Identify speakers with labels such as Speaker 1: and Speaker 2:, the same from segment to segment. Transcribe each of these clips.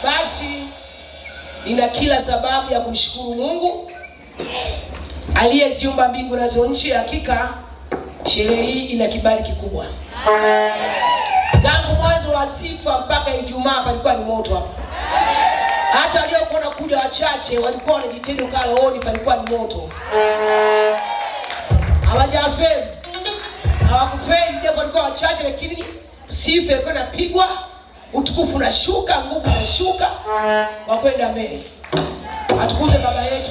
Speaker 1: Basi nina kila sababu ya kumshukuru Mungu aliyeziumba mbingu na nchi. Hakika sherehe hii ina kibali kikubwa. Tangu mwanzo wa sifa mpaka Ijumaa palikuwa ni moto hapa. Hata waliokuwa wanakuja wachache walikuwa wanajitenda kalaoni, palikuwa ni moto. Hawajafeli. Hawakufeli, japo walikuwa wachache, lakini sifa ilikuwa inapigwa, utukufu unashuka, nguvu inashuka kwa kwenda mbele. Atukuze baba yetu.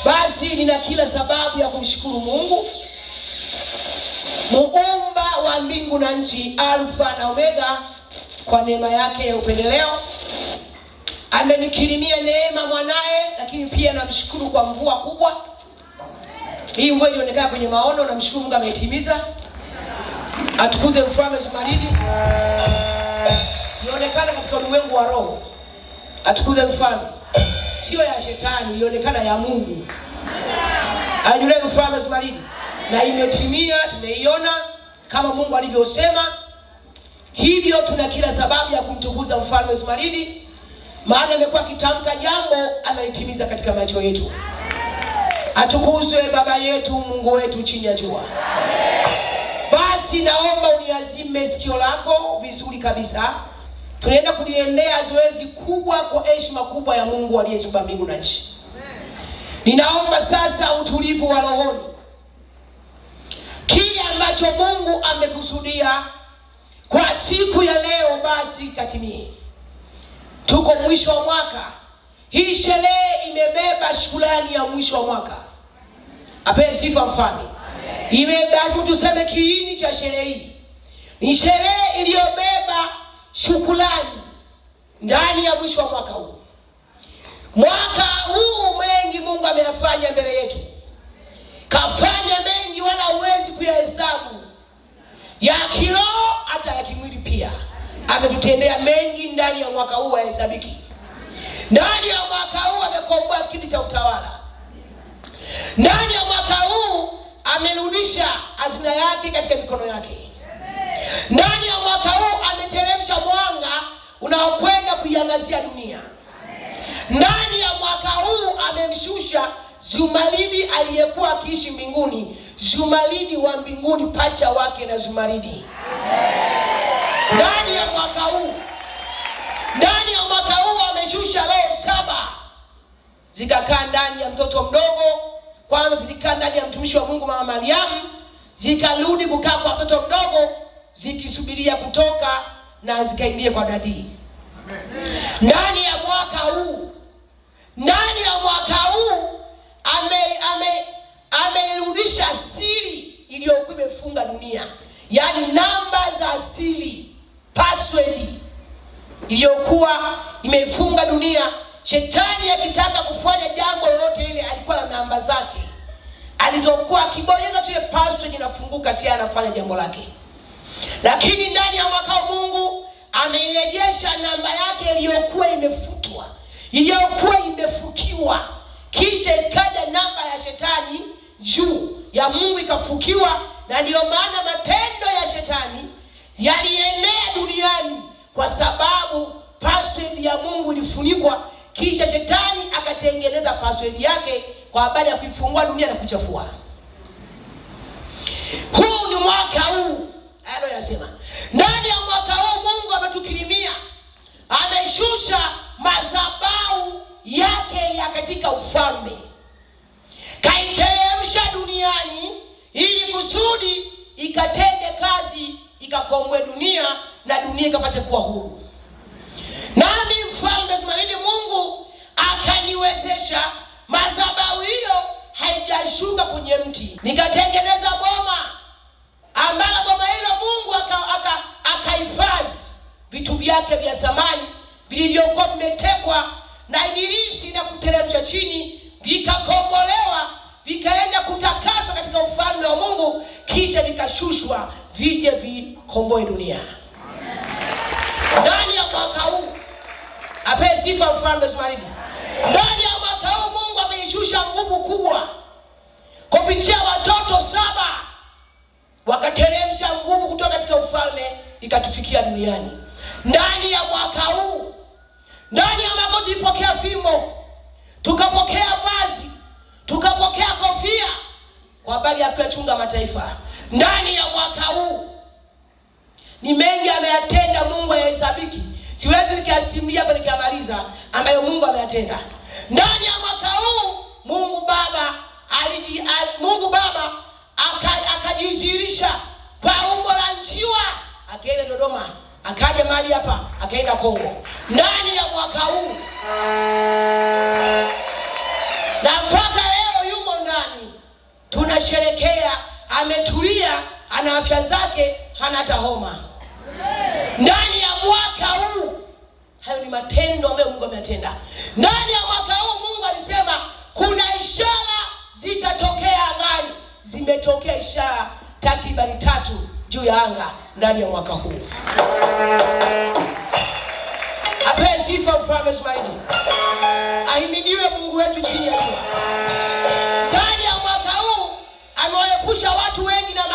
Speaker 1: Basi nina kila sababu ya kumshukuru Mungu, muumba wa mbingu na nchi, Alfa na Omega, kwa neema yake ya upendeleo. Amenikirimia neema mwanae, lakini pia namshukuru kwa mvua kubwa. Hii mvua ilionekana kwenye maono, namshukuru Mungu ametimiza. Atukuze Mfalme Zumaridi. Ilionekana katika ulimwengu wa roho. Atukuze Mfalme. Sio ya shetani, ilionekana ya Mungu. Ayule Mfalme Zumaridi. Na imetimia, tumeiona kama Mungu alivyosema. Hivyo tuna kila sababu ya kumtukuza Mfalme Zumaridi, maana amekuwa kitamka jambo analitimiza katika macho yetu. Atukuzwe baba yetu, Mungu wetu chini ya jua. Basi naomba uniazime sikio lako vizuri kabisa. Tunaenda kuliendea zoezi kubwa kwa heshima kubwa ya Mungu aliyeziumba mbingu na nchi. Ninaomba sasa utulivu wa rohoni. Kile ambacho Mungu amekusudia kwa siku ya leo basi katimie. Tuko mwisho wa mwaka. Hii sherehe imebeba shukrani ya mwisho wa mwaka. Apewe sifa Mfalme. Lazima tuseme kiini cha sherehe hii. Ni sherehe iliyobeba shukrani ndani ya mwisho wa mwaka huu. Mwaka huu mengi Mungu ameyafanya mbele yetu. Kafanya mengi wala huwezi kuyahesabu. Ya kiroho hata ya kimwili pia. Ametutendea mengi ndani ya mwaka huu hayahesabiki. Ndani ya mwaka huu amekomboa kiti cha utawala. Ndani ya mwaka huu amerudisha hazina yake katika mikono yake. Ndani ya mwaka huu ameteremsha mwanga unaokwenda kuiangazia dunia. Ndani ya mwaka huu amemshusha Zumaridi aliyekuwa akiishi mbinguni, Zumaridi wa mbinguni, pacha wake na Zumaridi. Ndani ya mwaka huu, ndani ya mwaka huu ameshusha roho 7 zikakaa ndani ya mtoto mdogo. Kwanza zilikaa ndani ya mtumishi wa Mungu Mama Mariamu, zikarudi kukaa kwa mtoto mdogo, zikisubiria kutoka na zikaingia kwa dadi. Ndani ya mwaka huu, ndani ya mwaka huu amerudisha siri iliyokuwa imefunga dunia, yaani namba za asili, password iliyokuwa imefunga dunia. Shetani akitaka kufanya jambo lolote ile alikuwa na namba zake alizokuwa akibonyeza tu, ile password inafunguka tena anafanya jambo lake. Lakini ndani ya mwaka wa Mungu ameirejesha namba yake iliyokuwa imefutwa, iliyokuwa imefukiwa, kisha ikaja namba ya shetani juu ya Mungu ikafukiwa. Na ndio maana matendo ya shetani yalienea duniani, kwa sababu password ya Mungu ilifunikwa. Kisha shetani akatengeneza password yake kwa habari ya kuifungua dunia na kuchafua. Huu ni mwaka huu. Hayo yanasema ndani ya mwaka huu Mungu ametukirimia, ameshusha madhabahu yake ya katika ufalme, kaiteremsha duniani ili kusudi ikatende kazi, ikakomboe dunia na dunia ikapate kuwa huru. Nami Mfalme Zumaridi Mungu akaniwezesha, madhabahu hiyo haijashuka kwenye mti, nikatengeneza boma ambalo boma hilo Mungu akahifadhi vitu vyake vya zamani vilivyokuwa vimetekwa na Ibilisi na kuteremsha chini, vikakombolewa, vikaenda kutakaswa katika ufalme wa Mungu, kisha vikashushwa vije vikomboe dunia. Ndani ya mwaka huu apewe sifa Mfalme Zumaridi. Ndani ya mwaka huu Mungu ameishusha nguvu kubwa kupitia watoto 7, wakateremsha nguvu kutoka katika ufalme ikatufikia duniani. Ndani ya mwaka huu, ndani ya mwaka tulipokea fimbo, tukapokea vazi, tukapokea kofia kwa habari ya kuyachunga mataifa. Ndani ya mwaka huu ni mengi ameyatenda Mungu, hayahesabiki. Siwezi nikasimulia hapa nikamaliza ambayo Mungu ameyatenda. Ndani ya mwaka huu Mungu Baba akajidhihirisha kwa umbo la njiwa, akaenda Dodoma, akaja mahali hapa, akaenda Kongo. Ndani ya mwaka huu na mpaka leo yumo ndani, tunasherekea. Ametulia, ana afya zake, hana hata homa. Ndani ya mwaka huu, hayo ni matendo ambayo Mungu ametenda. Ndani ya mwaka huu Mungu alisema kuna ishara zitatokea angani. Zimetokea ishara takribani 3 juu ya anga ndani ya mwaka huu. Apewe sifa Mfalme Ismaili. Ahimidiwe Mungu wetu chini ya jua. Ndani ya mwaka huu amewaepusha watu wengi na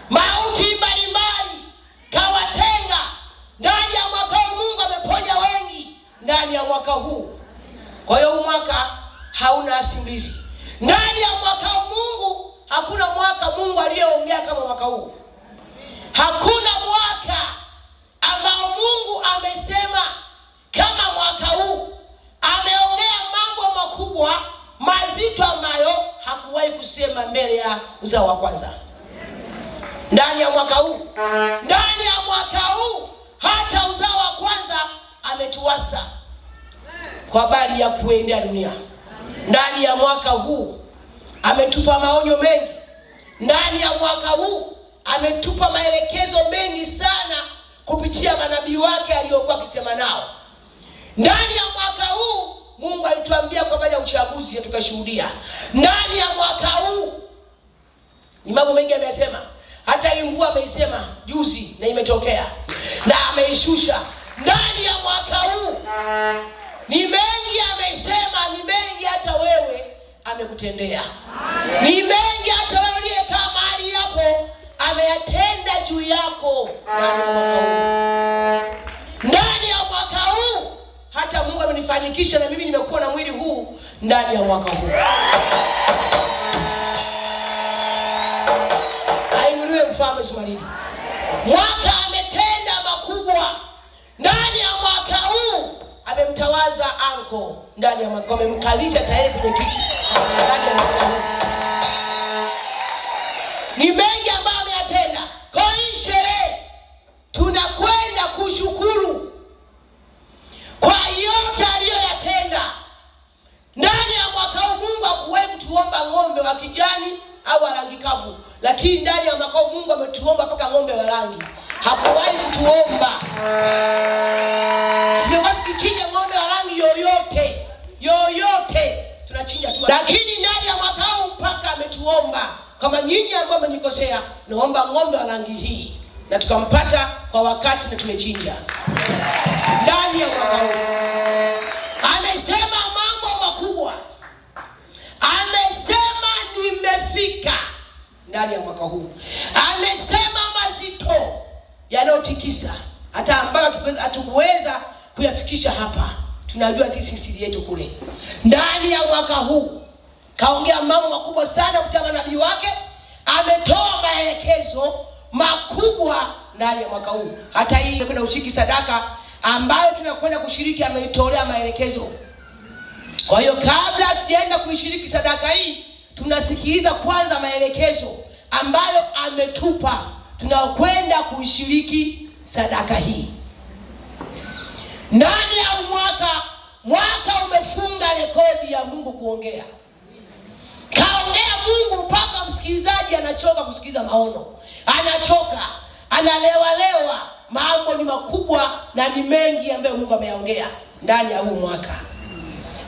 Speaker 1: mauti mbalimbali, kawatenga. Ndani ya mwaka huu Mungu ameponya wengi ndani ya mwaka huu. Kwa hiyo huu mwaka hauna simulizi. Ndani ya mwaka huu Mungu, hakuna mwaka Mungu aliyeongea kama mwaka huu. Hakuna mwaka ambao Mungu amesema kama mwaka huu. Ameongea mambo makubwa mazito ambayo hakuwahi kusema mbele ya uzao wa kwanza. Ndani ya mwaka huu, ndani ya mwaka huu hata uzao wa kwanza ametuasa kwa habari ya kuendea dunia. Ndani ya mwaka huu ametupa maonyo mengi. Ndani ya mwaka huu ametupa maelekezo mengi sana kupitia manabii wake aliyokuwa akisema nao. Ndani ya mwaka huu Mungu alituambia kwa habari ya uchaguzi na tukashuhudia. Ndani ya mwaka huu ni mambo mengi amesema. Hata hii mvua ameisema juzi na imetokea na ameishusha. Ndani ya mwaka huu ni mengi amesema, ni mengi hata wewe amekutendea. Ni mengi hata wewe uliyekaa mahali hapo ameyatenda juu yako. Ndani ya mwaka huu hata Mungu amenifanikisha na mimi nimekuwa na mwili huu ndani ya mwaka huu. Ainuliwe Mfalme Ismaili. Mwaka ametenda makubwa. Ndani ya mwaka huu amemtawaza anko. Ndani ya mwaka amemkalisha tayari kwenye kiti. Ndani ya mwaka huu ni mengi ambayo ameyatenda. Kwa hii sherehe tunakwenda kushukuru kwa yote aliyoyatenda. Ndani ya mwaka huu Mungu hakuwahi kutuomba ng'ombe wa kijani au rangi kavu, lakini ndani ya mwaka huu Mungu ametuomba mpaka ng'ombe wa rangi. Hakuwahi kutuomba tukichinja ng'ombe wa rangi yoyote tunachinja tu, lakini ndani ya mwaka huu mpaka ametuomba kama nyinyi ambao mmenikosea, naomba ng'ombe wa rangi hii, na tukampata kwa wakati na tumechinja. Ndani ya mwaka huu amesema mambo makubwa, amesema nimefika. Ndani ya mwaka huu amesema mazito yanayotikisa hata ambayo hatukuweza kuyafikisha hapa. Tunajua sisi siri yetu kule. Ndani ya mwaka huu kaongea mambo makubwa sana kutoka nabii wake. Ametoa maelekezo makubwa ndani ya mwaka huu. Hata hii kwenda ushiriki sadaka ambayo tunakwenda kushiriki ameitolea maelekezo. Kwa hiyo kabla hatujaenda kuishiriki sadaka hii, tunasikiliza kwanza maelekezo ambayo ametupa tunakwenda kuishiriki sadaka hii. Ndani ya mwaka umefunga rekodi ya Mungu kuongea. Kaongea Mungu mpaka msikilizaji anachoka kusikiliza maono. Anachoka, analewalewa. Mambo ni makubwa na ni mengi ambayo Mungu ameyaongea ndani ya huu mwaka.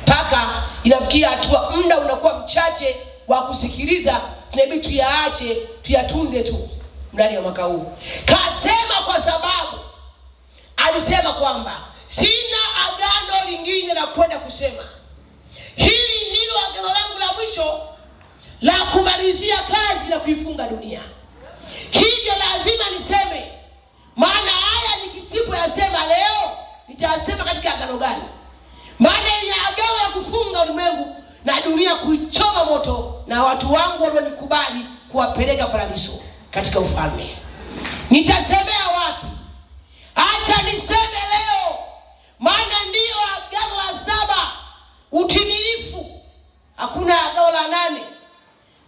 Speaker 1: Paka inafikia hatua muda unakuwa mchache wa kusikiliza, tunabidi tuyaache, tuyatunze tu ndani ya mwaka huu. Kasema kwa sababu alisema kwamba sina agano lingine la kwenda kusema. Hili ndilo agano langu la mwisho la kumalizia kazi na kuifunga dunia. Hivyo lazima niseme agano gani? Maana ni agano ya kufunga ulimwengu na dunia kuichoma moto, na watu wangu walionikubali kuwapeleka paradiso katika ufalme. Nitasemea wapi? Acha niseme leo, maana ndio agano la 7 utimilifu. Hakuna agano la 8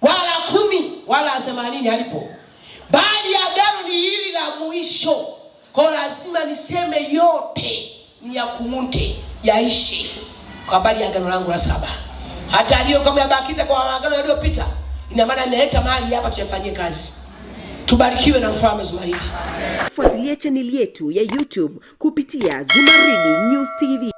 Speaker 1: wala 10 wala 80 halipo, bali agano ni hili la mwisho. Kwa lazima niseme yote ni ya kumunte yaishi kwa habari ya agano langu la 7. Hata aliyo kama yabakiza kwa agano yaliyopita, ina maana ameleta mali hapa tuyafanyie kazi. Tubarikiwe na Mfalme Zumaridi.
Speaker 2: Fuatilia chaneli yetu ya YouTube kupitia Zumaridi News TV.